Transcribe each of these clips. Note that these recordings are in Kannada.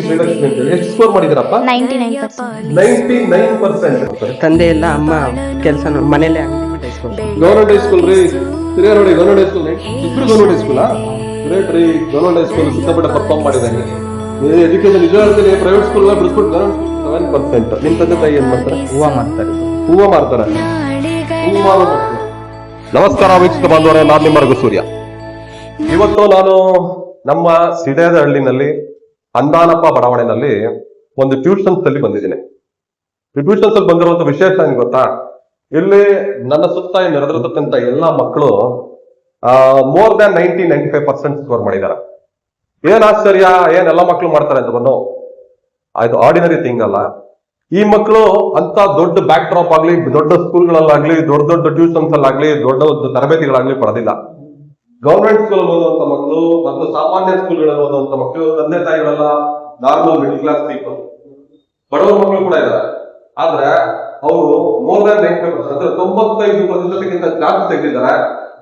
ಶ್ರೀಲಕ್ಷ್ಮಿ ಅಂತ ಹೇಳಿ. ಎಷ್ಟು ಸ್ಕೋರ್ ಮಾಡಿದಿರಪ್ಪ? 99%. ತಂದೆ ಇಲ್ಲ, ಅಮ್ಮ ಕೆಲಸ ಮನೇಲೆ ಗವರ್ಮೆಂಟ್ ಹೈಸ್ಕೂಲ್ ರೀ ಹಿರಿಯ ನೋಡಿ. ಗವರ್ಮೆಂಟ್ ಹೈಸ್ಕೂಲ್ ಇಬ್ರು ಗವರ್ಮೆಂಟ್ ಹೈಸ್ಕೂಲಾ? ಗ್ರೇಟ್ ರೀ. ಗವರ್ಮೆಂಟ್ ಹೈಸ್ಕೂಲ್ ಸಿಕ್ಕಾಪಟ್ಟೆ ಪರ್ಫಾರ್ಮ್ ಮಾಡಿದಂಗೆ. ಎಜುಕೇಶನ್ ನಿಜ ಹೇಳ್ತೀನಿ, ಪ್ರೈವೇಟ್ ಸ್ಕೂಲ್ ಬಿಡಿಸ್ಬಿಟ್ಟು ಗವರ್ಮೆಂಟ್ 7%. ನಿಮ್ ತಂದೆ ತಾಯಿ ಏನ್ ಮಾಡ್ತಾರೆ? ಹೂವು ಮಾಡ್ತಾರೆ. ಹೂವು ಮಾರ್ತಾರೆ. ನಮಸ್ಕಾರ ವೀಕ್ಷಕ ಬಾಂಧವರೇ, ನಾನು ನಿಮ್ಮ ರಘು ಸೂರ್ಯ. ಇವತ್ತು ನಾನು ನಮ್ಮ ಸಿಡೇದ ಹಳ್ಳಿನಲ್ಲಿ ಅಂದಾನಪ್ಪ ಬಡಾವಣೆಯಲ್ಲಿ ಒಂದು ಟ್ಯೂಷನ್ಸ್ ಅಲ್ಲಿ ಬಂದಿದ್ದೀನಿ. ಈ ಟ್ಯೂಷನ್ಸ್ ಅಲ್ಲಿ ಬಂದಿರುವಂತ ವಿಶೇಷ ಏನ್ ಗೊತ್ತಾ? ಇಲ್ಲಿ ನನ್ನ ಸುತ್ತ ನೆರೆದಿರತಕ್ಕಂತ ಎಲ್ಲಾ ಮಕ್ಕಳು ಮೋರ್ ದ್ಯಾನ್ 95% ಸ್ಕೋರ್ ಮಾಡಿದ್ದಾರೆ. ಏನ್ ಆಶ್ಚರ್ಯ, ಏನ್ ಎಲ್ಲಾ ಮಕ್ಕಳು ಮಾಡ್ತಾರೆ ಅಂತ ಬಂದು ಅದು ಆರ್ಡಿನರಿ ಥಿಂಗ್ ಅಲ್ಲ. ಈ ಮಕ್ಕಳು ಅಂತ ದೊಡ್ಡ ಬ್ಯಾಕ್ ಡ್ರಾಪ್ ಆಗ್ಲಿ, ದೊಡ್ಡ ಸ್ಕೂಲ್ಗಳಲ್ಲಾಗ್ಲಿ, ದೊಡ್ಡ ದೊಡ್ಡ ಟ್ಯೂಷನ್ಸ್ ಅಲ್ಲಾಗ್ಲಿ, ದೊಡ್ಡ ತರಬೇತಿಗಳಾಗ್ಲಿ ಪಡೆದಿಲ್ಲ. ಗವರ್ಮೆಂಟ್ ಸ್ಕೂಲ್ ಓದುವಂತ ಮಕ್ಕಳು ಮತ್ತು ಸಾಮಾನ್ಯ ಸ್ಕೂಲ್ಗಳಲ್ಲಿ ಓದುವಂತ ಮಕ್ಕಳು, ತಂದೆ ತಾಯಿಗಳೆಲ್ಲ ನಾರ್ಮಲ್ ಮಿಡಿಲ್ ಕ್ಲಾಸ್ ಪೀಪಲ್, ಬಡವರ ಮಕ್ಕಳು ಕೂಡ ಇದ್ದಾರೆ. ಆದ್ರೆ ಅವರು ಮೋರ್ ದ್ಯಾನ್ 95% ಜಾಸ್ತಿ ತೆಗೆದಿದ್ದಾರೆ.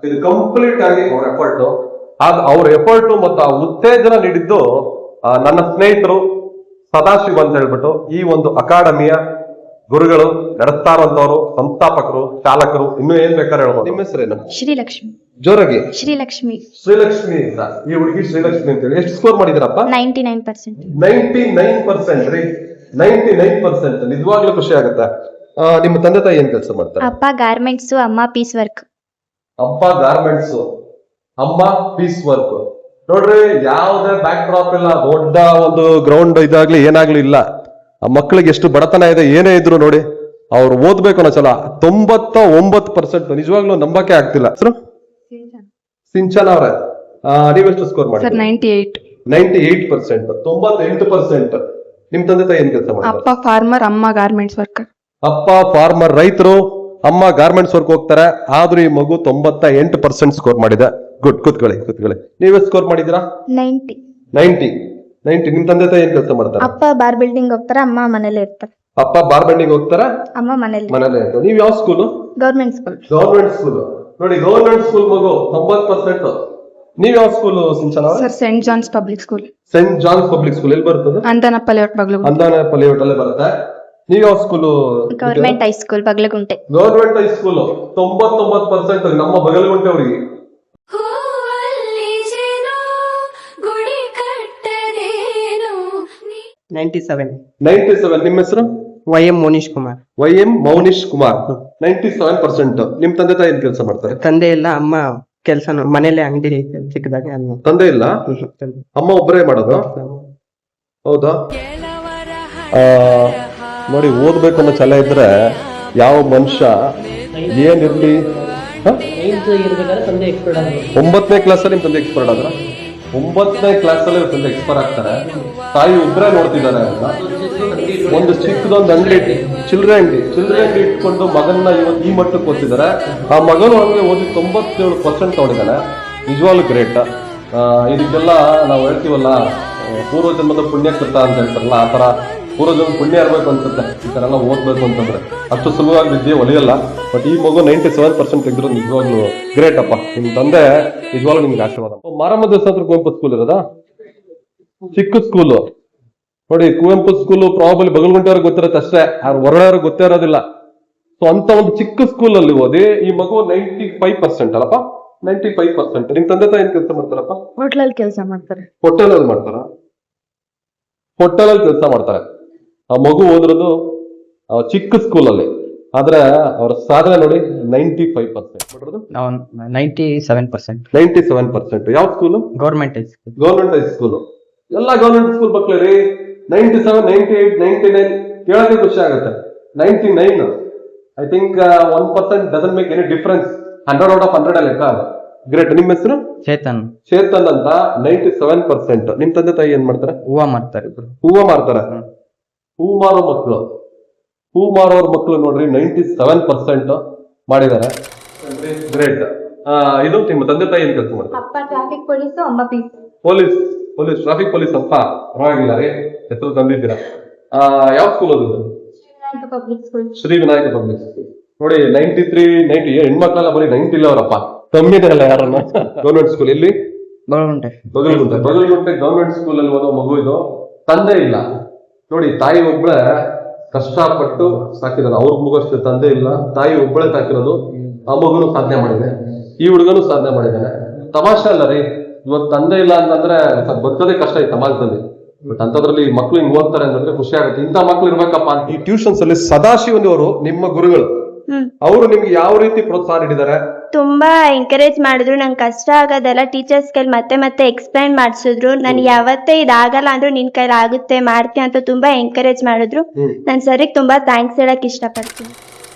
ಇದು ಕಂಪ್ಲೀಟ್ ಆಗಿ ಅವ್ರ ಎಫರ್ಟ್. ಅವ್ರ ಎಫರ್ಟ್ ಮತ್ತು ಆ ಉತ್ತೇಜನ ನೀಡಿದ್ದು ನನ್ನ ಸ್ನೇಹಿತರು ಸದಾಶಿವ ಅಂತ ಹೇಳ್ಬಿಟ್ಟು ಈ ಒಂದು ಅಕಾಡೆಮಿಯ ಗುರುಗಳು, ನಡೆಸ್ತಾ ಇರುವಂತವರು, ಸಂಸ್ಥಾಪಕರು, ಚಾಲಕರು, ಇನ್ನೂ ಏನ್ ಬೇಕಾದ್ರೆ ಹೇಳ್ಬೋದು. ನಿಮ್ಮ ಹೆಸರೇನು? ಶ್ರೀಲಕ್ಷ್ಮಿ. ಜೋರಾಗಿ. ಶ್ರೀಲಕ್ಷ್ಮಿ. ಶ್ರೀಲಕ್ಷ್ಮಿ ಅಂತ ಈ ಹುಡುಗಿ ಶ್ರೀಲಕ್ಷ್ಮಿ ಅಂತ ಹೇಳಿ. ಎಷ್ಟು ಸ್ಕೋರ್ ಮಾಡಿದಿರಪ್ಪ? 99%. 99% ರೀ. 99%. ನಿಜವಾಗ್ಲೂ ಖುಷಿ ಆಗುತ್ತೆ. ನಿಮ್ಮ ತಂದೆ ತಾಯಿ ಏನ್ ಕೆಲಸ ಮಾಡ್ತಾರೆ? ಅಪ್ಪ ಗಾರ್ಮೆಂಟ್ಸ್, ಅಮ್ಮ ಪೀಸ್ ವರ್ಕ್. ಅಪ್ಪ ಗಾರ್ಮೆಂಟ್ಸ್, ಅಮ್ಮ ಪೀಸ್ ವರ್ಕ್. ನೋಡ್ರಿ, ಯಾವುದೇ ಬ್ಯಾಕ್ ಡ್ರಾಪ್ ಇಲ್ಲ, ದೊಡ್ಡ ಒಂದು ಗ್ರೌಂಡ್ ಇದಾಗ್ಲಿ ಏನಾಗ್ಲಿ ಇಲ್ಲ. ಆ ಮಕ್ಕಳಿಗೆ ಎಷ್ಟು ಬಡತನ ಇದೆ, ಏನೇ ಇದ್ರು ನೋಡಿ ಅವ್ರು ಓದ್ಬೇಕು ಅನ್ನೋ ಚಲ. 99%. ನಿಜವಾಗ್ಲೂ ನಂಬಕ್ಕೆ ಆಗ್ತಿಲ್ಲ. ಸಿಂಚನ ಅವ್ರೆ, ನೀವೆಷ್ಟು ಸ್ಕೋರ್ ಮಾಡಿ? 98%. 98%. ನಿಮ್ ತಂದೆ ತಾಯಿ ಏನ್ ಕೆಲಸ ಮಾಡ್ತಾರೆ? ಅಪ್ಪ ಫಾರ್ಮರ್, ಅಮ್ಮ ಗಾರ್ಮೆಂಟ್ಸ್ ವರ್ಕರ್. ಅಪ್ಪ ಫಾರ್ಮರ್, ರೈತರು, ಅಮ್ಮ ಗಾರ್ಮೆಂಟ್ಸ್ ವರ್ಕ್ ಹೋಗ್ತಾರೆ. ಆದ್ರೂ ಈ ಮಗು 98% ಸ್ಕೋರ್ ಮಾಡಿದೆ. ಗುಡ್. ಕೂತ್ಕೊಳ್ಳಿ. ನೀವೇ ಸ್ಕೋರ್ ಮಾಡಿದೀರಾ? 90. ನಿಮ್ ತಂದೆ ತಾಯಿ ಏನ್ ಕೆಲಸ ಮಾಡ್ತಾರೆ? ಅಪ್ಪ ಬಾರ್ ಬಿಲ್ಡಿಂಗ್ ಹೋಗ್ತಾರೆ, ಅಮ್ಮ ಮನೇಲಿ ಇರ್ತಾರೆ. ಅಪ್ಪ ಬಾರ್ ಬೆಂಡಿಂಗ್ ಹೋಗ್ತಾರ, ಅಮ್ಮ ಮನೇಲಿ ಇರ್ತಾರೆ. ನೀವ್ ಯಾವ school? Government school. Government school. ನೋಡಿ, ಗವರ್ಮೆಂಟ್ ಸ್ಕೂಲ್ ಮಗು 90%. ನೀವ್ ಯಾವ school Sinchana? Sir, saint John's public school. Saint John's public school ಎಲ್ಲಿ ಬರ್ತದೆ? ಅಂದಾನಪ್ಪ ಲೇಔಟ್ ಬಗ್ಲಗುಂಟೆ. ಅಂದಾನಪ್ಪ ಲೇಔಟ್ ಅಲ್ಲೇ ಬರುತ್ತೆ. ನೀವ್ ಯಾವ school? Government high school Bagalagunte. Government high school 99%. ನಮ್ಮ ಬಗಲಗುಂಟೆ ಅವರಿಗೆ. 97. ನಿಮ್ಮ ಹೆಸರು? YM ಮೋನಿಶ್ ಕುಮಾರ್. YM ಮೌನಿಶ್ ಕುಮಾರ್. 97%. ನಿಮ್ ತಂದೆ ತಾಯಿ ಏನ್ ಕೆಲಸ ಮಾಡ್ತಾರೆ? ತಂದೆ ಇಲ್ಲ, ಅಮ್ಮ ಕೆಲಸ ಮನೇಲೆ ಅಂಗಡಿ ಚಿಕ್ಕದಾಗ. ತಂದೆ ಇಲ್ಲ, ಅಮ್ಮ ಒಬ್ಬರೇ ಮಾಡೋದು. ಹೌದಾ? ನೋಡಿ, ಓದ್ಬೇಕು ಅನ್ನೋ ಛಲ ಇದ್ರೆ ಯಾವ ಮನುಷ್ಯ ಏನಿರ್ಲಿ. 9ನೇ ಕ್ಲಾಸಲ್ಲಿ ನಿಮ್ ತಂದೆ ಎಕ್ಸ್ಪರ್ಟ್ ಆದ್ರ? 9ನೇ ಕ್ಲಾಸಲ್ಲಿ ತಂದೆ ಎಕ್ಸ್ಪರ್ಟ್ ಆಗ್ತಾರೆ. ತಾಯಿ ಒಬ್ಬರೇ ನೋಡ್ತಿದ್ದಾರೆ. ಒಂದು ಚಿಕ್ಕದೊಂದು ಅಂಗಡಿ, ಚಿಲ್ಲರೆ ಅಂಗಡಿ ಇಟ್ಕೊಂಡು ಮಗನ್ನ ಇವತ್ತು ಈ ಮಟ್ಟಕ್ಕೆ ಓದ್ತಿದ್ದಾರೆ. ಆ ಮಗನು ಹಂಗೆ ಓದಿ 97% ತಗೊಂಡಿದ್ದಾನೆ. ನಿಜವಾಗ್ಲೂ ಗ್ರೇಟ್. ಇದಕ್ಕೆಲ್ಲ ನಾವು ಹೇಳ್ತೀವಲ್ಲ, ಪೂರ್ವ ಜನ್ಮದ ಪುಣ್ಯ ಕೃತ ಅಂತ ಹೇಳ್ತಾರಲ್ಲ, ಆ ತರ ಪೂರ್ವ ಜನ್ಮ ಪುಣ್ಯ ಇರ್ಬೇಕು ಅನ್ಸುತ್ತೆ ಈ ತರ ಎಲ್ಲ ಓದ್ಬೇಕು ಅಂತಂದ್ರೆ. ಅಷ್ಟು ಸುಲಭವಾಗಿ ವಿದ್ಯೆ ಒಲಿಯಲ್ಲ. ಬಟ್ ಈ ಮಗು 97% ತೆಗೆದ್ರು ನಿಜವಾಗ್ಲೂ ಗ್ರೇಟ್ ಅಪ್ಪ. ನಿಮ್ ತಂದೆ ನಿಜವಾಗ್ಲೂ ನಿಮ್ಗೆ ಆಶೀರ್ವಾದ. ಮಾರಮ್ಮ ದೇವಸ್ಥಾನ ಹತ್ರ ಕುವೆಂಪು ಸ್ಕೂಲ್ ಇರೋದಾ? ಚಿಕ್ಕ ಸ್ಕೂಲು ನೋಡಿ. ಕುವೆಂಪು ಸ್ಕೂಲು ಪ್ರಾಬಲಿ ಬಗಲ್ಗುಂಟೆಯವ್ರಿಗೆ ಗೊತ್ತಿರುತ್ತೆ ಅಷ್ಟೇ, ಹೊರಗಡೆಯವ್ರಿಗೆ ಗೊತ್ತೇ ಇರೋದಿಲ್ಲ. ಸೊ ಅಂತ ಒಂದು ಚಿಕ್ಕ ಸ್ಕೂಲ್ ಅಲ್ಲಿ ಓದಿ ಈ ಮಗು 95% ಅಲ್ಲಪ್ಪ. 95%. ನಿಮ್ ತಂದೆ ತಾಯಿ ಏನ್ ಕೆಲಸ ಮಾಡ್ತಾರಪ್ಪ? ಹೋಟ್ಲಲ್ಲಿ ಕೆಲಸ ಮಾಡ್ತಾರೆ. ಹೋಟೆಲಲ್ಲಿ ಮಾಡ್ತಾರ? ಹೋಟೆಲಲ್ಲಿ ಕೆಲಸ ಮಾಡ್ತಾರೆ. ಆ ಮಗು ಓದಿರೋದು ಚಿಕ್ಕ ಸ್ಕೂಲ್ ಅಲ್ಲಿ, ಆದ್ರೆ ಅವ್ರ ಸಾಧನೆ ನೋಡಿ 95%. 97%. ಯಾವ school? Government high school. Government high school. ಎಲ್ಲ ಗವರ್ಮೆಂಟ್ ಸ್ಕೂಲ್ ಮಕ್ಕಳು ರೀ. 97, 98, 99 ಕೇಳಕ್ಕೆ ಖುಷಿ ಆಗುತ್ತೆ. 99 I think 1% doesn't make any difference. 100 out of 100 ಲೆಕ್ಕ. ಗ್ರೇಟ್. ನಿಮ್ಮ ಹೆಸರು? ಚೇತನ್ ಅಂತ. 97%. ನಿಮ್ ತಂದೆ ತಾಯಿ ಏನ್ ಮಾಡ್ತಾರೆ? ಹೂವು ಮಾಡ್ತಾರೆ. ಹೂವು ಮಾರ್ತಾರೆ. ಹೂ ಮಾರೋ ಮಕ್ಕಳು, ಹೂ ಮಾರೋರ್ ಮಕ್ಕಳು ನೋಡ್ರಿ 97% ಮಾಡಿದ್ದಾರೆ. ಗ್ರೇಟ್. ಇದು ನಿಮ್ಮ ತಂದೆ ತಾಯಿ ಏನ್ ಕೆಲಸ ಮಾಡ್ತಾರೆ? ಅಪ್ಪ ಟ್ರಾಫಿಕ್ ಪೊಲೀಸ್, ಅಮ್ಮ ಪೊಲೀಸ್. ಟ್ರಾಫಿಕ್ ಪೊಲೀಸ್ ಅಂತ ಪರವಾಗಿಲ್ಲ ರೀ, ಹೆಸರು ತಂದಿದ್ದೀರಾ. ಯಾವ ಸ್ಕೂಲ್ ಓದಿದ್ರು? Shri Vinayaka public school. ನೋಡಿ, 93, 90 ಹೆಣ್ಮಕ್ಳೆಲ್ಲ ಬರೀ 90 ಇಲ್ಲ ಅವರಪ್ಪ. ಕಮ್ಮಿದೆ ಅಲ್ಲ ಯಾರನ್ನ. ಗವರ್ಮೆಂಟ್ ಸ್ಕೂಲ್ ಇಲ್ಲಿ ಬಗಲ್ಗುಂಟೆ ಗವರ್ಮೆಂಟ್ ಸ್ಕೂಲ್ ಅಲ್ಲಿ ಓದೋ ಮಗು ಇದು ತಂದೆ ಇಲ್ಲ ನೋಡಿ, ತಾಯಿ ಒಬ್ಬಳೆ ಕಷ್ಟಪಟ್ಟು ಸಾಕಿರೋದು, ಅವ್ರ ಮಗಷ್ಟು ತಂದೆ ಇಲ್ಲ, ತಾಯಿ ಒಬ್ಬಳೆ ಸಾಕಿರೋದು. ಆ ಮಗುನು ಸಾಧನೆ ಮಾಡಿದೆ, ಈ ಹುಡುಗನು ಸಾಧನೆ ಮಾಡಿದ್ದಾನೆ. ತಮಾಷೆ ಅಲ್ಲ ರೀ, ಇವತ್ತು ತಂದೆ ಇಲ್ಲ ಅಂತಂದ್ರೆ ಬದುಕೋದೇ ಕಷ್ಟ ಈ ಸಮಾಜದಲ್ಲಿ. ಬಟ್ ಅಂತದ್ರಲ್ಲಿ ಮಕ್ಳು ಹಿಂಗ್ ಓದ್ತಾರೆ ಅಂತಂದ್ರೆ ಖುಷಿ ಆಗುತ್ತೆ. ಇಂಥ ಮಕ್ಳು ಇರ್ಬೇಕಪ್ಪ ಅಂತ. ಈ ಟ್ಯೂಷನ್ಸ್ ಅಲ್ಲಿ ಸದಾಶಿವನವರು ನಿಮ್ಮ ಗುರುಗಳು, ಅವರು ನಿಮ್ಗೆ ಯಾವ ರೀತಿ ಪ್ರೋತ್ಸಾಹ ನೀಡಿದ್ದಾರೆ? ತುಂಬಾ ಎಂಕರೇಜ್ ಮಾಡಿದ್ರು. ನಂಗೆ ಕಷ್ಟ ಆಗೋದೆಲ್ಲ ಟೀಚರ್ಸ್ ಕೈಲಿ ಮತ್ತೆ ಮತ್ತೆ ಎಕ್ಸ್ಪ್ಲೈನ್ ಮಾಡಿಸಿದ್ರು. ನನ್ ಯಾವತ್ತೇ ಇದಾಗಲ್ಲ ಅಂದ್ರೂ ನಿನ್ ಕೈಲಿ ಆಗುತ್ತೆ ಮಾಡ್ತೀಯ ಅಂತ ತುಂಬಾ ಎಂಕರೇಜ್ ಮಾಡಿದ್ರು. ನಾನ್ ಸರಿಗೆ ತುಂಬಾ ಥ್ಯಾಂಕ್ಸ್ ಹೇಳಕ್ ಇಷ್ಟಪಡ್ತೀನಿ.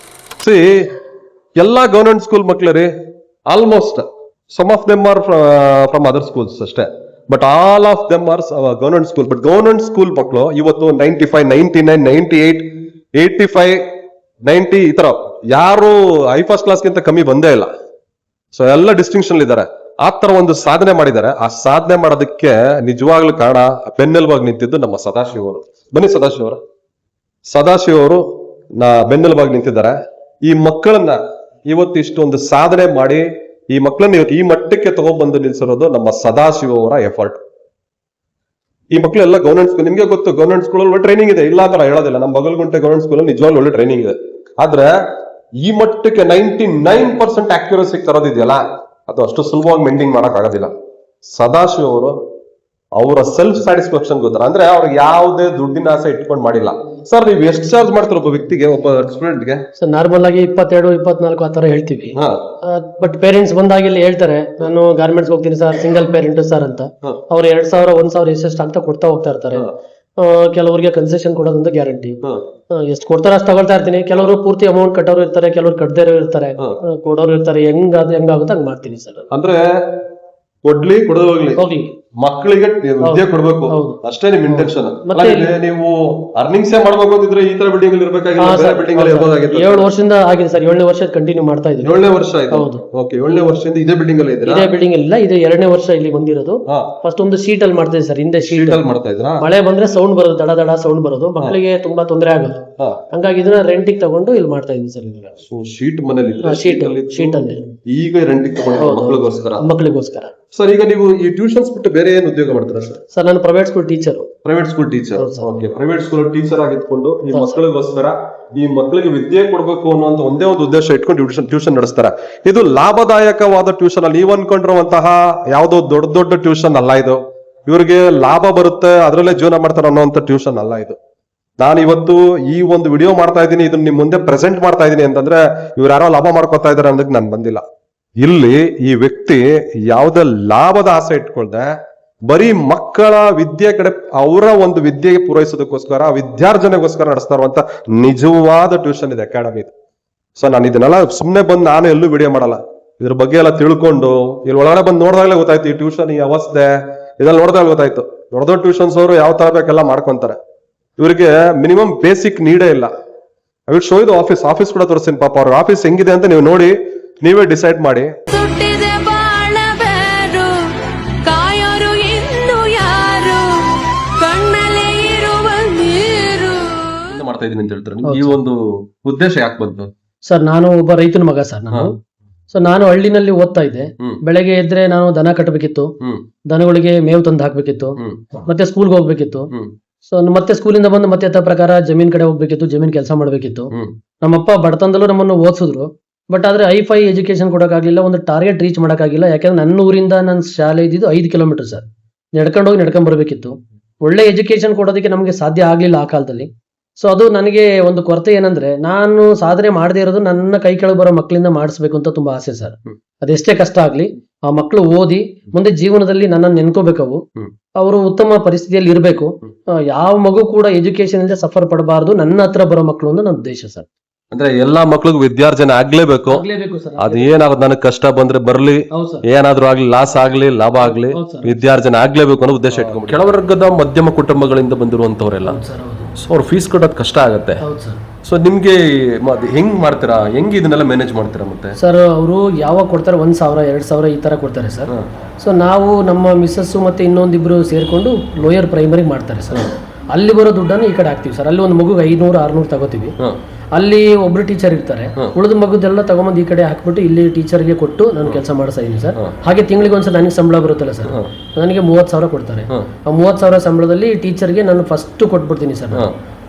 ಸಿ ಎಲ್ಲಾ ಗವರ್ಮೆಂಟ್ ಸ್ಕೂಲ್ ಮಕ್ಳರಿ, almost some of them are from other schools ಅಷ್ಟೇ, but all of them are government school. But government school ಮಕ್ಕಳು ಇವತ್ತು 95, 99, 98, 85, 90 ಈ ತರ ಯಾರು ಐ ಫಸ್ಟ್ ಕ್ಲಾಸ್ಗಿಂತ ಕಮ್ಮಿ ಬಂದೇ ಇಲ್ಲ. ಸೊ ಎಲ್ಲ ಡಿಸ್ಟಿಂಕ್ಷನ್ ಇದ್ದಾರೆ. ಆ ತರ ಒಂದು ಸಾಧನೆ ಮಾಡಿದ್ದಾರೆ. ಆ ಸಾಧನೆ ಮಾಡೋದಕ್ಕೆ ನಿಜವಾಗ್ಲೂ ಕಾರಣ ಬೆನ್ನೆಲುಬಾಗಿ ನಿಂತಿದ್ದು ನಮ್ಮ ಸದಾಶಿವ ಅವರು. ಬನ್ನಿ ಸದಾಶಿವ ಅವರು ಬೆನ್ನೆಲುಬಾಗಿ ನಿಂತಿದ್ದಾರೆ. ಈ ಮಕ್ಕಳನ್ನ ಇವತ್ತು ಇಷ್ಟೊಂದು ಸಾಧನೆ ಮಾಡಿ ಈ ಮಕ್ಕಳನ್ನ ಇವತ್ತು ಈ ಮಟ್ಟಕ್ಕೆ ತಗೊಂಡ್ಬಂದು ನಿಲ್ಸಿರೋದು ನಮ್ಮ ಸದಾಶಿವ ಅವರ ಎಫರ್ಟ್. ಈ ಮಕ್ಕಳೆಲ್ಲ ಗವರ್ಮೆಂಟ್ ಸ್ಕೂಲ್, ನಿಮ್ಗೆ ಗೊತ್ತು ಗವರ್ಮೆಂಟ್ ಸ್ಕೂಲ್ ಒಳ್ಳೆ ಟ್ರೈನಿಂಗ್ ಇದೆ, ಇಲ್ಲ ಅಂತ ಹೇಳೋದಿಲ್ಲ. ನಮ್ಮ ಬಗಲ್ಗುಂಟೆ ಗವರ್ಮೆಂಟ್ ಸ್ಕೂಲ್ ನಿಜವಾಗ್ಲೂ ಒಳ್ಳೆ ಟ್ರೈನಿಂಗ್ ಇದೆ. ಆದ್ರೆ ಈ ಮಟ್ಟಕ್ಕೆ 99% ಆಕ್ಯುರಸಿ ತರೋದಿದೆಯಲ್ಲ, ಅದು ಅಷ್ಟು ಸುಲಭವಾಗಿ ಮೇಂಟೈನ್ ಮಾಡಕ್ ಆಗೋದಿಲ್ಲ. ಸದಾಶಿವ ಅವರು ಅವರ ಸೆಲ್ಫ್ ಸ್ಯಾಟಿಸ್ಫ್ಯಾಕ್ಷನ್ ಗೊತ್ತಾರ, ಅಂದ್ರೆ ಅವ್ರಿಗೆ ಯಾವುದೇ ದುಡ್ಡಿನ ಆಸೆ ಇಟ್ಕೊಂಡು ಮಾಡಿಲ್ಲ. ಸರ್ ನೀವು ಎಷ್ಟು ಚಾರ್ಜ್ ಮಾಡ್ತೀರ ಒಬ್ಬ ವ್ಯಕ್ತಿಗೆ, ಒಬ್ಬ ಸ್ಟೂಡೆಂಟ್ಗೆ? ಸರ್ ನಾರ್ಮಲ್ ಆಗಿ 22, 24 ಆ ತರ ಹೇಳ್ತೀವಿ. ಬಟ್ ಪೇರೆಂಟ್ಸ್ ಬಂದಾಗ ಇಲ್ಲಿ ಹೇಳ್ತಾರೆ ನಾನು ಗಾರ್ಮೆಂಟ್ಸ್ ಹೋಗ್ತೀನಿ ಸರ್, ಸಿಂಗಲ್ ಪೇರೆಂಟ್ ಸರ್ ಅಂತ. ಅವ್ರು 2000, 1000 ಎಷ್ಟೆಷ್ಟು ಅಂತ ಕೊಡ್ತಾ ಹೋಗ್ತಾ ಇರ್ತಾರೆ. ಕೆಲವರಿಗೆ ಕನ್ಸೆಷನ್ ಕೊಡೋದಂತ ಗ್ಯಾರಂಟಿ. ಎಷ್ಟು ಕೊಡ್ತಾರೆ ಅಷ್ಟು ತಗೊಳ್ತಾ ಇರ್ತೀನಿ. ಕೆಲವರು ಪೂರ್ತಿ ಅಮೌಂಟ್ ಕಟ್ಟೋರು ಇರ್ತಾರೆ, ಕೆಲವರು ಕಟ್ಟದೇ ಇರ್ತಾರೆ, ಕೊಡೋರು ಇರ್ತಾರೆ. ಹೆಂಗಾಗುತ್ತೆ ಹಂಗ್ ಮಾಡ್ತೀನಿ ಸರ್. ಅಂದ್ರೆ ಕೊಡ್ಲಿ ಕೊಡೋದು ಹೋಗ್ಲಿ, ಮಕ್ಕಳಿಗೆ ವಿದ್ಯೆ ಕೊಡ್ಬೇಕು ಅಷ್ಟೇ ನಿಮ್ ಇಂಟೆನ್ಷನ್. ನೀವು ಅರ್ನಿಂಗ್ಸ್ ಮಾಡ್ಬೇಕು ಅಂತಿದ್ರೆ ಈ ತರ ಬಿಲ್ಡಿಂಗ್ ಅಲ್ಲಿ ಇರ್ಬೇಕಾಗಿಲ್ಲ, ಬೇರೆ ಬಿಲ್ಡಿಂಗ್ ಅಲ್ಲಿ ಇರ್ಬೋದಾಗಿತ್ತು. 7 ವರ್ಷದಿಂದ ಆಗಿದೆ ಸರ್, 7ನೇ ವರ್ಷ ಕಂಟಿನ್ಯೂ ಮಾಡ್ತಾ ಇದ್ದೀವಿ. 7ನೇ ವರ್ಷ ಆಯ್ತು. ಹೌದು. ಓಕೆ, 7ನೇ ವರ್ಷದಿಂದ ಇದೇ ಬಿಲ್ಡಿಂಗ್ ಅಲ್ಲಿ ಇದ್ದೀರಾ? ಇದೇ ಬಿಲ್ಡಿಂಗ್ ಇಲ್ಲ, ಇದು 2ನೇ ವರ್ಷ ಇಲ್ಲಿ ಬಂದಿರೋದು. ಫಸ್ಟ್ ಒಂದು ಶೀಟ್ ಅಲ್ಲಿ ಮಾಡ್ತಾ ಇದ್ದೀವಿ ಸರ್, ಹಿಂದೆ ಶೀಟ್ ಅಲ್ಲಿ ಮಾಡ್ತಾ ಇದ್ರಾ? ಮಳೆ ಬಂದ್ರೆ ಸೌಂಡ್ ಬರೋದು, ದಡ ದಡ ಸೌಂಡ್ ಬರೋದು, ಮಕ್ಕಳಿಗೆ ತುಂಬಾ ತೊಂದರೆ ಆಗೋದು. ಹಂಗಾಗಿ ಇದನ್ನ ರೆಂಟಿಗೆ ತಗೊಂಡು ಇಲ್ಲಿ ಮಾಡ್ತಾ ಇದೀನಿ ಸರ್. ಸೊ ಶೀಟ್ ಮನೇಲಿ ಶೀಟ್ ಅಲ್ಲಿ ಈಗ ರೆಂಟಿಗೆ ತಗೊಂಡು ಮಕ್ಕಳಿಗೋಸ್ಕರ. ಸರ್ ಈಗ ನೀವು ಈ ಟ್ಯೂಷನ್ಸ್ ಬಿಟ್ಟು ಬೇರೆ ಏನು ಉದ್ಯೋಗ ಮಾಡ್ತೀರಾ ಸರ್? ಸರ್ ನಾನು private school teacher. Okay, private school teacher ಆಗಿದ್ಕೊಂಡು ಈ ಮಕ್ಕಳಿಗೋಸ್ಕರ ಈ ಮಕ್ಕಳಿಗೆ ವಿದ್ಯೆ ಕೊಡ್ಬೇಕು ಅನ್ನೋ ಒಂದೇ ಒಂದು ಉದ್ದೇಶ ಇಟ್ಕೊಂಡು ಟ್ಯೂಷನ್ ನಡೆಸ್ತಾರೆ. ಇದು ಲಾಭದಾಯಕವಾದ ಟ್ಯೂಷನ್ ಅಲ್ಲಿ ನೀವು ಅನ್ಕೊಂಡಿರುವಂತಹ ಯಾವ್ದೋ ದೊಡ್ಡ ಟ್ಯೂಷನ್ ಅಲ್ಲ ಇದು. ಇವ್ರಿಗೆ ಲಾಭ ಬರುತ್ತೆ, ಅದರಲ್ಲೇ ಜೀವನ ಮಾಡ್ತಾರೆ ಅನ್ನೋಂಥ ಟ್ಯೂಷನ್ ಅಲ್ಲ ಇದು. ನಾನು ಇವತ್ತು ಈ ಒಂದು ವಿಡಿಯೋ ಮಾಡ್ತಾ ಇದ್ದೀನಿ, ಇದನ್ನ ನಿಮ್ ಮುಂದೆ ಪ್ರೆಸೆಂಟ್ ಮಾಡ್ತಾ ಇದ್ದೀನಿ ಅಂತಂದ್ರೆ ಇವ್ರು ಯಾರೋ ಲಾಭ ಮಾಡ್ಕೊತಾ ಇದಾರೆ ಅನ್ನೋದಕ್ಕೆ ನಾನು ಬಂದಿಲ್ಲ. ಇಲ್ಲಿ ಈ ವ್ಯಕ್ತಿ ಯಾವುದೇ ಲಾಭದ ಆಸೆ ಇಟ್ಕೊಳ್ದೆ ಬರೀ ಮಕ್ಕಳ ವಿದ್ಯೆ ಕಡೆ, ಅವರ ಒಂದು ವಿದ್ಯೆಗೆ ಪೂರೈಸೋದಕ್ಕೋಸ್ಕರ, ವಿದ್ಯಾರ್ಜನೆಗೋಸ್ಕರ ನಡೆಸ್ತಾ ಇರುವಂತ ನಿಜವಾದ ಟ್ಯೂಷನ್ ಇದೆ, ಅಕಾಡೆಮಿ ಇದು. ಸೊ ನಾನು ಇದನ್ನೆಲ್ಲ ಸುಮ್ಮನೆ ಬಂದು ನಾನು ಎಲ್ಲೂ ವಿಡಿಯೋ ಮಾಡಲ್ಲ. ಇದ್ರ ಬಗ್ಗೆ ಎಲ್ಲ ತಿಳ್ಕೊಂಡು ಇಲ್ಲಿ ಒಳಗಡೆ ಬಂದು ನೋಡಿದಾಗಲೇ ಗೊತ್ತಾಯ್ತು ಈ ಟ್ಯೂಷನ್ ಈ ಅವಸ್ಥೆ. ಇದೆಲ್ಲ ನೋಡಿದಾಗ ಗೊತ್ತಾಯ್ತು ದೊಡ್ಡ ಟ್ಯೂಷನ್ಸ್ ಅವರು ಯಾವ ತರ ಬೇಕೆಲ್ಲ ಮಾಡ್ಕೊಂತಾರೆ. ಇವರಿಗೆ ಮಿನಿಮಮ್ ಬೇಸಿಕ್ ನೀಡೇ ಇಲ್ಲ. ಐ ವಿಲ್ ಶೋ ಇದು ಆಫೀಸ್ ಕೂಡ ತೋರಿಸ್ತೀನಿ. ಪಾಪ ಅವ್ರ ಆಫೀಸ್ ಹೆಂಗಿದೆ ಅಂತ ನೀವು ನೋಡಿ ನೀವೇ ಡಿಸೈಡ್ ಮಾಡಿ. ಮಾಡ್ತಾ ಇದೀನಿ ಅಂತ ಹೇಳ್ತಾರೆ. ಈ ಒಂದು ಉದ್ದೇಶ ಯಾಕೆ ಬಂತು ಸರ್? ನಾನು ಒಬ್ಬ ರೈತನ ಮಗ ಸರ್. ನಾನು ಹಳ್ಳಿನಲ್ಲಿ ಓದ್ತಾ ಇದ್ದೆ. ಬೆಳಗ್ಗೆ ಎದ್ರೆ ನಾನು ದನ ಕಟ್ಟಬೇಕಿತ್ತು, ದನಗಳಿಗೆ ಮೇವು ತಂದು ಹಾಕ್ಬೇಕಿತ್ತು, ಮತ್ತೆ ಸ್ಕೂಲ್ಗೆ ಹೋಗ್ಬೇಕಿತ್ತು. ಸೊ ಮತ್ತೆ ಸ್ಕೂಲಿಂದ ಬಂದು ಮತ್ತೆ ಯಥ ಪ್ರಕಾರ ಜಮೀನ್ ಕಡೆ ಹೋಗ್ಬೇಕಿತ್ತು, ಜಮೀನ್ ಕೆಲಸ ಮಾಡ್ಬೇಕಿತ್ತು. ನಮ್ಮಪ್ಪ ಬಡತನದಲ್ಲೂ ನಮ್ಮನ್ನು ಓದಿಸಿದ್ರು. ಬಟ್ ಆದ್ರೆ ಹೈ-ಫೈ ಎಜುಕೇಶನ್ ಕೊಡಕ್ಕಾಗ್ಲಿಲ್ಲ, ಒಂದು ಟಾರ್ಗೆಟ್ ರೀಚ್ ಮಾಡಕ್ಕಾಗಿಲ್ಲ. ಯಾಕಂದ್ರೆ ನನ್ನ ಊರಿಂದ ನನ್ನ ಶಾಲೆ ಇದ್ದಿದ್ದು 5 ಕಿಲೋಮೀಟರ್ ಸರ್. ನಡ್ಕೊಂಡ್ ಬರ್ಬೇಕಿತ್ತು. ಒಳ್ಳೆ ಎಜುಕೇಶನ್ ಕೊಡೋದಕ್ಕೆ ನಮಗೆ ಸಾಧ್ಯ ಆಗ್ಲಿಲ್ಲ ಆ ಕಾಲದಲ್ಲಿ. ಸೊ ಅದು ನನಗೆ ಒಂದು ಕೊರತೆ ಏನಂದ್ರೆ, ನಾನು ಸಾಧನೆ ಮಾಡದೇ ಇರೋದು ನನ್ನ ಕೈ ಕೆಳಗೆ ಬರೋ ಮಕ್ಕಳಿಂದ ಮಾಡಿಸ್ಬೇಕು ಅಂತ ತುಂಬಾ ಆಸೆ ಸರ್. ಅದೆಷ್ಟೇ ಕಷ್ಟ ಆಗ್ಲಿ ಆ ಮಕ್ಕಳು ಓದಿ ಮುಂದೆ ಜೀವನದಲ್ಲಿ ನನ್ನನ್ನು ನೆನ್ಕೋಬೇಕವು, ಅವರು ಉತ್ತಮ ಪರಿಸ್ಥಿತಿಯಲ್ಲಿ ಇರಬೇಕು. ಯಾವ ಮಗು ಕೂಡ ಎಜುಕೇಶನ್ ಇಂದ ಸಫರ್ ಪಡಬಾರದು, ನನ್ನ ಹತ್ರ ಬರೋ ಮಕ್ಕಳು ಅಂತ ನನ್ನ ಉದ್ದೇಶ ಸರ್. ಅಂದ್ರೆ ಎಲ್ಲಾ ಮಕ್ಳಿಗೂ ವಿದ್ಯಾರ್ಜನೆ ಆಗ್ಲೇಬೇಕು. ಅದ್ ಏನಾಗುತ್ತೆ, ನನಗೆ ಕಷ್ಟ ಬಂದ್ರೆ ಬರ್ಲಿ, ಏನಾದ್ರೂ ಆಗ್ಲಿ, ಲಾಸ್ ಆಗ್ಲಿ, ಲಾಭ ಆಗ್ಲಿ, ವಿದ್ಯಾರ್ಜನೆ ಆಗ್ಲೇಬೇಕು ಅನ್ನೋ ಉದ್ದೇಶ ಇಟ್ಕೊಂಡು ಕೆಳವರ್ಗದ ಮಧ್ಯಮ ಕುಟುಂಬಗಳಿಂದ ಬಂದಿರುವಂತವ್ರೆಲ್ಲ ಅವ್ರ ಫೀಸ್ ಕೊಡೋದು ಕಷ್ಟ ಆಗತ್ತೆ. ಸೊ ನಿಮ್ಗೆ ಹೆಂಗ್ ಮಾಡ್ತೀರಾ, ಹೆಂಗ್ ಇದನ್ನೆಲ್ಲ ಮ್ಯಾನೇಜ್ ಮಾಡ್ತೀರಾ? ಮತ್ತೆ ಸರ್ ಅವರು ಯಾವಾಗ ಕೊಡ್ತಾರೆ 1000, 2000 ಈ ತರ ಕೊಡ್ತಾರೆ ಸರ್. ಸೊ ನಾವು ನಮ್ಮ ಮಿಸ್ಸಸ್ ಮತ್ತೆ ಇನ್ನೊಂದಿಬ್ರು ಸೇರ್ಕೊಂಡು ಲೋಯರ್ ಪ್ರೈಮರಿ ಮಾಡ್ತಾರೆ ಸರ್. ಅಲ್ಲಿ ಬರೋ ದುಡ್ಡನ್ನು ಈ ಕಡೆ ಹಾಕ್ತಿವಿ ಸರ್. ಅಲ್ಲಿ ಒಂದು ಮಗುಗೆ 500, 600 ತಗೋತೀವಿ. ಅಲ್ಲಿ ಒಬ್ರು ಟೀಚರ್ ಇರ್ತಾರೆ, ಉಳಿದ ಮಗುದೆಲ್ಲ ತಗೊಂಬಂದು ಈ ಕಡೆ ಹಾಕ್ಬಿಟ್ಟು ಇಲ್ಲಿ ಟೀಚರ್ಗೆ ಕೊಟ್ಟು ನಾನು ಕೆಲಸ ಮಾಡಿಸ್ತಾ ಇದೀನಿ ಸರ್. ಹಾಗೆ ತಿಂಗಳಿಗೆ ಒಂದ್ಸಲ ನನಗೆ ಸಂಬಳ ಬರುತ್ತಲ್ಲ ಸರ್, ನನಗೆ 30,000 ಕೊಡ್ತಾರೆ. ಆ 30,000 ಸಂಬಳದಲ್ಲಿ ಟೀಚರ್ಗೆ ನಾನು ಫಸ್ಟ್ ಕೊಟ್ಬಿಡ್ತೀನಿ ಸರ್.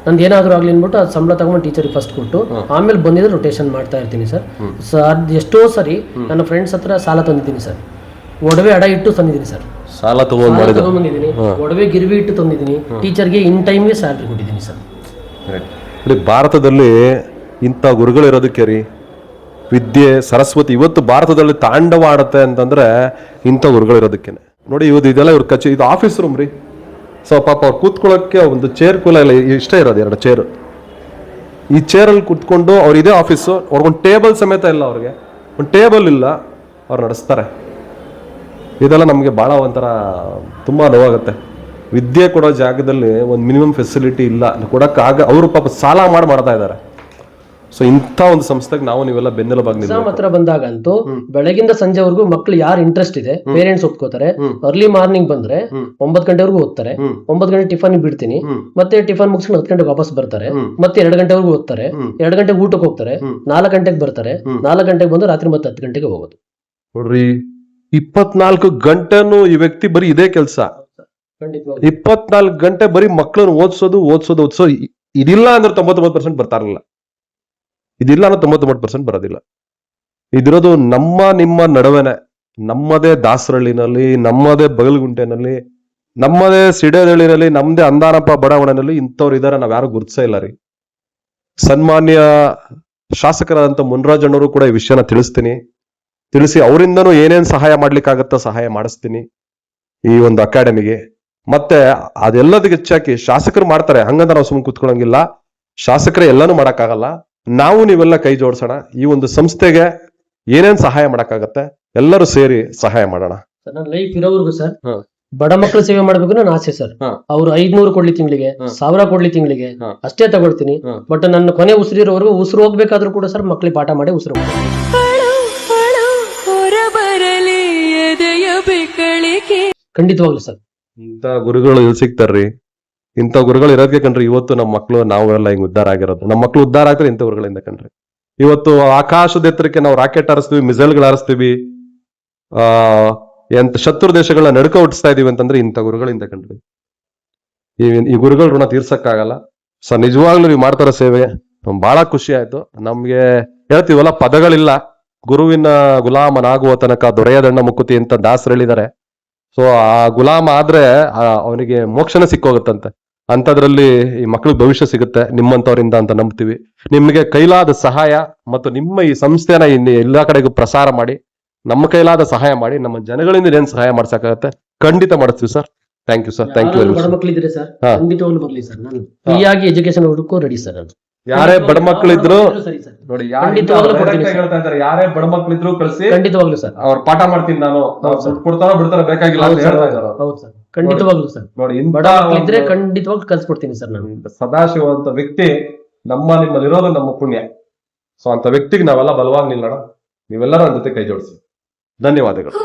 ನಂದು ಏನಾದರೂ ಆಗಲಿ ಅಂದ್ಬಿಟ್ಟು ಅದು ಸಂಬಳ ತಗೊಂಡು ಟೀಚರ್ಗೆ ಫಸ್ಟ್ ಕೊಟ್ಟು ಆಮೇಲೆ ಬಂದಿದ್ರೆ ರೊಟೇಷನ್ ಮಾಡ್ತಾ ಇರ್ತೀನಿ ಸರ್. ಅದು ಎಷ್ಟೋ ಸರಿ ನನ್ನ ಫ್ರೆಂಡ್ಸ್ ಹತ್ರ ಸಾಲ ತಂದಿದ್ದೀನಿ ಸರ್, ಒಡವೆ ಅಡ ಇಟ್ಟು ತಂದಿದ್ದೀನಿ ಸರ್, ಸಾಲ ತಗೊಂಡ್ಬಂದಿದ್ದೀನಿ, ಒಡವೆ ಗಿರ್ವಿ ಇಟ್ಟು ತಂದಿದ್ದೀನಿ, ಟೀಚರ್ಗೆ ಇನ್ ಟೈಮ್ಗೆ ಸ್ಯಾಲ್ರಿ ಕೊಟ್ಟಿದ್ದೀನಿ ಸರ್. ಭಾರತದಲ್ಲಿ ಇಂಥ ಗುರುಗಳಿರೋದಕ್ಕೆ ರೀ ವಿದ್ಯೆ ಸರಸ್ವತಿ ಇವತ್ತು ಭಾರತದಲ್ಲಿ ತಾಂಡವ ಆಡುತ್ತೆ ಅಂತಂದ್ರೆ ಇಂಥ ಗುರುಗಳಿರೋದಕ್ಕೇನೆ. ನೋಡಿ ಇವತ್ತು ಇದೆಲ್ಲ ಇವ್ರ ಇದು ಆಫೀಸ್ ರೂಮ್ ರೀ. ಸೊ ಪಾಪ ಅವ್ರು ಕೂತ್ಕೊಳ್ಳೋಕ್ಕೆ ಒಂದು ಚೇರ್ ಕೂಲ ಇಲ್ಲ, ಇಷ್ಟೇ ಇರೋದು 2 ಚೇರು. ಈ ಚೇರಲ್ಲಿ ಕೂತ್ಕೊಂಡು ಅವ್ರು ಇದೇ ಆಫೀಸು, ಅವ್ರಿಗೊಂದು ಟೇಬಲ್ ಸಮೇತ ಇಲ್ಲ, ಅವ್ರಿಗೆ ಒಂದು ಟೇಬಲ್ ಇಲ್ಲ, ಅವ್ರು ನಡೆಸ್ತಾರೆ. ಇದೆಲ್ಲ ನಮಗೆ ಭಾಳ ಒಂಥರ ತುಂಬ ನೋವಾಗುತ್ತೆ. ವಿದ್ಯೆ ಕೊಡೋ ಜಾಗದಲ್ಲಿ ಒಂದು ಮಿನಿಮಮ್ ಫೆಸಿಲಿಟಿ ಇಲ್ಲ ಕೊಡೋಕ್ಕಾಗ ಅವರು ಪಾಪ ಸಾಲ ಮಾಡ್ತಾ ಇದ್ದಾರೆ. ಸೊ ಇಂಥ ಒಂದು ಸಂಸ್ಥೆಗೆ ನಾವು ನೀವೆಲ್ಲ ಬೆನ್ನೆಲುಬಾಗಿ ಎಕ್ಸಾಮ್ ಹತ್ರ ಬಂದಾಗಂತೂ ಬೆಳಗಿಂದ ಸಂಜೆವರೆಗೂ ಮಕ್ಳು ಯಾರು ಇಂಟ್ರೆಸ್ಟ್ ಇದೆ ಪೇರೆಂಟ್ಸ್ ಒಪ್ಕೋತಾರೆ. ಅರ್ಲಿ ಮಾರ್ನಿಂಗ್ ಬಂದ್ರೆ 9 ಗಂಟೆವರೆಗೂ ಓದ್ತಾರೆ, 9 ಗಂಟೆ ಟಿಫನ್ ಬಿಡ್ತೀನಿ, ಮತ್ತೆ ಟಿಫನ್ ಮುಗಿಸ್ಕೊಂಡು 10 ಗಂಟೆಗೆ ವಾಪಸ್ ಬರ್ತಾರೆ, ಮತ್ತೆ 2 ಗಂಟೆವರೆಗೂ ಓದ್ತಾರೆ, 2 ಗಂಟೆಗೆ ಊಟಕ್ಕೆ ಹೋಗ್ತಾರೆ, 4 ಗಂಟೆಗೆ ಬರ್ತಾರೆ, 4 ಗಂಟೆಗೆ ಬಂದು ರಾತ್ರಿ ಮತ್ತೆ 10 ಗಂಟೆಗೆ ಹೋಗೋದು. ನೋಡ್ರಿ 24 ಗಂಟೆನೂ ಈ ವ್ಯಕ್ತಿ ಬರೀ ಇದೇ ಕೆಲಸ. 24 ಗಂಟೆ ಬರೀ ಮಕ್ಕಳನ್ನು ಓದಿಸೋದು. ಇದಿಲ್ಲ ಅಂದ್ರೆ 99% ಬರ್ತಾ ಇರಲಿಲ್ಲ. ಇದಿಲ್ಲ ಅಂದ್ರೆ 99% ಬರೋದಿಲ್ಲ. ಇದಿರೋದು ನಿಮ್ಮ ನಡುವೆನೆ, ನಮ್ಮದೇ ದಾಸರಳ್ಳಿನಲ್ಲಿ, ನಮ್ಮದೇ ಬಗಲ್ಗುಂಟೆನಲ್ಲಿ, ನಮ್ಮದೇ ಸಿಡೇದಳ್ಳಿನಲ್ಲಿ, ನಮ್ಮದೇ ಅಂದಾನಪ್ಪ ಬಡಾವಣೆನಲ್ಲಿ ಇಂಥವ್ರು ಇದಾರೆ. ನಾವ್ ಯಾರು ಗುರುತಿಸೇ ಇಲ್ಲ ರೀ. ಸನ್ಮಾನ್ಯ ಶಾಸಕರಾದಂಥ ಮುನ್ರಾಜಣ್ಣವರು ಕೂಡ ಈ ವಿಷಯನ ತಿಳಿಸಿ ಅವರಿಂದನೂ ಏನೇನ್ ಸಹಾಯ ಮಾಡ್ಲಿಕ್ಕಾಗತ್ತ ಸಹಾಯ ಮಾಡಿಸ್ತೀನಿ ಈ ಒಂದು ಅಕಾಡೆಮಿಗೆ. ಮತ್ತೆ ಅದೆಲ್ಲದಕ್ಕೆ ಹೆಚ್ಚಾಕಿ ಶಾಸಕರು ಮಾಡ್ತಾರೆ, ಹಂಗಂತ ನಾವು ಸುಮ್ಮನೆ ಕೂತ್ಕೊಳ್ಳಂಗಿಲ್ಲ. ಶಾಸಕರೇ ಎಲ್ಲಾನು ಮಾಡಕ್ಕಾಗಲ್ಲ, ನಾವು ನೀವೆಲ್ಲ ಕೈ ಜೋಡಿಸೋಣ. ಈ ಒಂದು ಸಂಸ್ಥೆಗೆ ಏನೇನ್ ಸಹಾಯ ಮಾಡಕ್ಕಾಗತ್ತೆ ಎಲ್ಲರೂ ಸೇರಿ ಸಹಾಯ ಮಾಡೋಣ. ನನ್ನ ಲೈಫ್ ಇರೋವರೆಗೂ ಸರ್ ಬಡ ಮಕ್ಕಳು ಸೇವೆ ಮಾಡ್ಬೇಕು ನನ್ನ ಆಸೆ ಸರ್. ಅವ್ರು 500 ಕೊಡ್ಲಿ ತಿಂಗಳಿಗೆ, 1000 ಕೊಡ್ಲಿ ತಿಂಗಳಿಗೆ, ಅಷ್ಟೇ ತಗೊಳ್ತೀನಿ. ಬಟ್ ನನ್ನ ಕೊನೆ ಉಸಿರಿರೋವರೆಗೂ ಉಸಿರು ಹೋಗ್ಬೇಕಾದ್ರೂ ಕೂಡ ಸರ್ ಮಕ್ಕಳಿಗೆ ಪಾಠ ಮಾಡಿ ಉಸಿರು ಖಂಡಿತವಾಗ್ಲು ಸರ್. ಇಂಥ ಗುರುಗಳು ಎಲ್ಲಿ ಸಿಗ್ತಾರ್ರಿ? ಇಂಥ ಗುರುಗಳು ಇರೋದಕ್ಕೆ ಕಣ್ರಿ ಇವತ್ತು ನಮ್ಮ ಮಕ್ಕಳು ನಾವೆಲ್ಲ ಹಿಂಗ್ ಉದ್ಧಾರ ಆಗಿರೋದು. ನಮ್ಮ ಮಕ್ಕಳು ಉದ್ಧಾರ ಆಗ್ತಾರೆ ಇಂಥ ಗುರುಗಳಿಂದ ಕಣ್ರಿ. ಇವತ್ತು ಆಕಾಶದ ಎತ್ತರಕ್ಕೆ ನಾವು ರಾಕೆಟ್ ಹಾರಿಸ್ತೀವಿ, ಮಿಸೈಲ್ಗಳು ಹಾರಿಸ್ತೀವಿ, ಎಂತ ಶತ್ರು ದೇಶಗಳನ್ನ ನಡುಕ ಹುಟ್ಟಿಸ್ತಾ ಇದೀವಿ ಅಂತಂದ್ರೆ ಇಂಥ ಗುರುಗಳಿಂದ ಕಣ್ರಿ. ಈ ಗುರುಗಳ ಋಣ ತೀರ್ಸಕ್ಕಾಗಲ್ಲ. ಸೊ ನಿಜವಾಗ್ಲೂ ನೀವು ಮಾಡ್ತಾರ ಸೇವೆ ಬಹಳ ಖುಷಿ ಆಯ್ತು. ನಮ್ಗೆ ಹೇಳ್ತೀವಲ್ಲ, ಪದಗಳಿಲ್ಲ. ಗುರುವಿನ ಗುಲಾಮನಾಗುವ ತನಕ ದೊರೆಯದಣ್ಣ ಮುಕುತಿ ಅಂತ ದಾಸರು ಹೇಳಿದ್ದಾರೆ. ಸೊ ಆ ಗುಲಾಮ ಆದ್ರೆ ಅವನಿಗೆ ಮೋಕ್ಷನ ಸಿಕ್ಕೋಗುತ್ತಂತೆ. ಅಂಥದ್ರಲ್ಲಿ ಈ ಮಕ್ಳಿಗೆ ಭವಿಷ್ಯ ಸಿಗುತ್ತೆ ನಿಮ್ಮಂತವರಿಂದ ಅಂತ ನಂಬ್ತೀವಿ. ನಿಮ್ಗೆ ಕೈಲಾದ ಸಹಾಯ ಮತ್ತು ನಿಮ್ಮ ಈ ಸಂಸ್ಥೆನ ಎಲ್ಲಾ ಕಡೆಗೂ ಪ್ರಸಾರ ಮಾಡಿ, ನಮ್ಮ ಕೈಲಾದ ಸಹಾಯ ಮಾಡಿ, ನಮ್ಮ ಜನಗಳಿಂದ ಏನ್ ಸಹಾಯ ಮಾಡ್ಸಕ್ಕಾಗತ್ತೆ ಖಂಡಿತ ಮಾಡಿಸ್ತೀವಿ sir. Thank you sir. Thank you very much. ಬಡ ಮಕ್ಕಳಿದ್ರೆ ಸರ್ ಖಂಡಿತವಾಗ್ಲೂ ಬರ್ಲಿ ಸರ್. ನಾನು ಫ್ರೀಯಾಗಿ ಎಜುಕೇಶನ್ ಹುಡುಕೋ ರೆಡಿ ಸರ್. ಯಾರೇ ಬಡ ಮಕ್ಕಳಿದ್ರು ನೋಡಿ, ಯಾರೇ ಬಡ ಮಕ್ಕಳಿದ್ರು ಕಳಿಸಿ, ಖಂಡಿತವಾಗ್ಲು ಸರ್ ಅವ್ರು ಪಾಠ ಮಾಡ್ತೀನಿ ನಾನು, ಕೊಡ್ತಾರೋ ಬಿಡ್ತಾರೋ ಬೇಕಾಗಿಲ್ಲ ಅಂತ ಹೇಳ್ತಾ ಇದ್ದಾರೆ. ಹೌದು ಸರ್, ಖಂಡಿತವಾಗ್ಲು ಸರ್. ನೋಡಿ, ಬಡ ಮಕ್ಕಳಿದ್ರೆ ಖಂಡಿತವಾಗ್ಲು ಕಲ್ಸ್ಕೊಡ್ತೀನಿ ಸರ್ ನಾನು. ಸದಾಶಿವ ಅಂತ ವ್ಯಕ್ತಿ ನಿಮ್ಮಲ್ಲಿರೋದು ನಮ್ಮ ಪುಣ್ಯ. ಸೊ ಅಂತ ವ್ಯಕ್ತಿಗೆ ನಾವೆಲ್ಲ ಬಲವಾಗಿ ನಿಲ್ಲೋಣ. ನೀವೆಲ್ಲರೂ ನನ್ನ ಜೊತೆ ಕೈ ಜೋಡಿಸಿ. ಧನ್ಯವಾದಗಳು.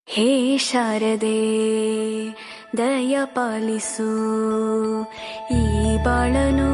ಹೇ ಶಾರದೆ ದಯ ಪಾಲಿಸು ಈ ಬಾಳನು